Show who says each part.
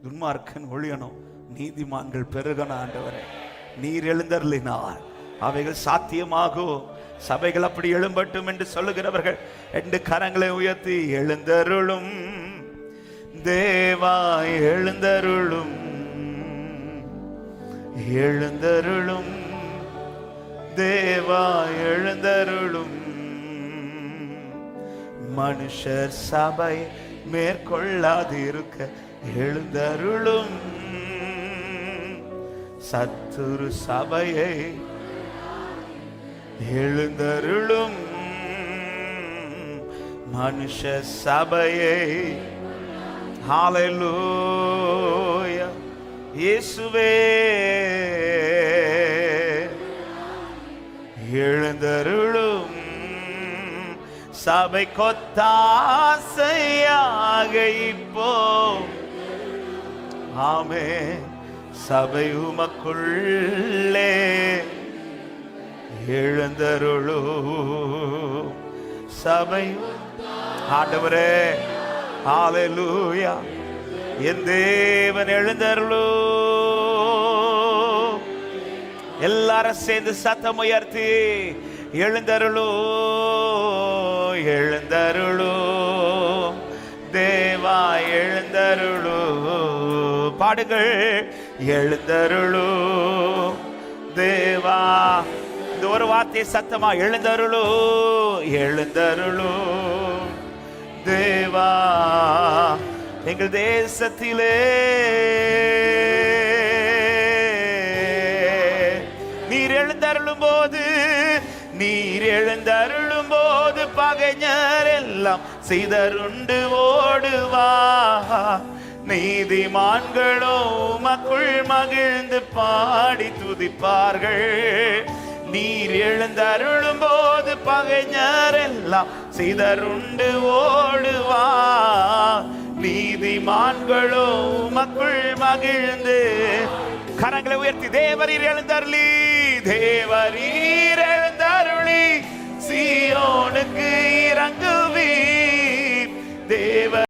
Speaker 1: துன்மார்க்கன் ஒழியணும், நீதிமான்கள் பெருகணும். ஆண்டவரே, நீர் எழுந்தருளினார் அவைகள் சாத்தியமாகும். சபைகள் அப்படி எழும்பட்டும் என்று சொல்லுகிறவர்கள் 2 கரங்களை உயர்த்தி, எழுந்தருளும் தேவா எழுந்தருளும், எழுந்தருளும் தேவா எழுந்தருளும், மனுஷர் சபை மேற்கொள்ளாதிருக்க எழுந்தருளும், சத்துரு சபையை எழுந்தருளும், மனுஷ சபையை. ஹல்லேலூயா. இயேசுவே எழுந்தருளும், சபை கொத்தாசையாக இப்போ. ஆமே, சபை உமக்குள்ளே எழுந்தருளும், சபை. ஆண்டவரே, ஹல்லேலூயா. என் தேவன் எழுந்தருளும். எல்லாரும் சேர்ந்து சத்தம் உயர்த்தி, எழுந்தருளும், எழுந்தருளும் தேவா எழுந்தருளும். பாடுங்கள், எழுந்தருளும் தேவா. இந்த ஒரு வார்த்தை சத்தமா, எழுந்தருளும், எழுந்தருளும் தேவா எங்கள் தேசத்திலே. நீர் எழுந்தருளும் போது, நீர் எழுந்தருளும் போது பகைஞர் எல்லாம் சிதறுண்டு ஓடுவா. நீதிமான்களோ மக்கள் மகிழ்ந்து பாடி துதிப்பார்கள். நீர் எழுந்தருளும் போது பகைஞர் எல்லாம் சிதறுண்டு ஓடுவா. நீதிமான்களோ மக்கள் மகிழ்ந்து. கரங்களை உயர்த்தி, தேவரீர் எழுந்தருளி, தேவரீர்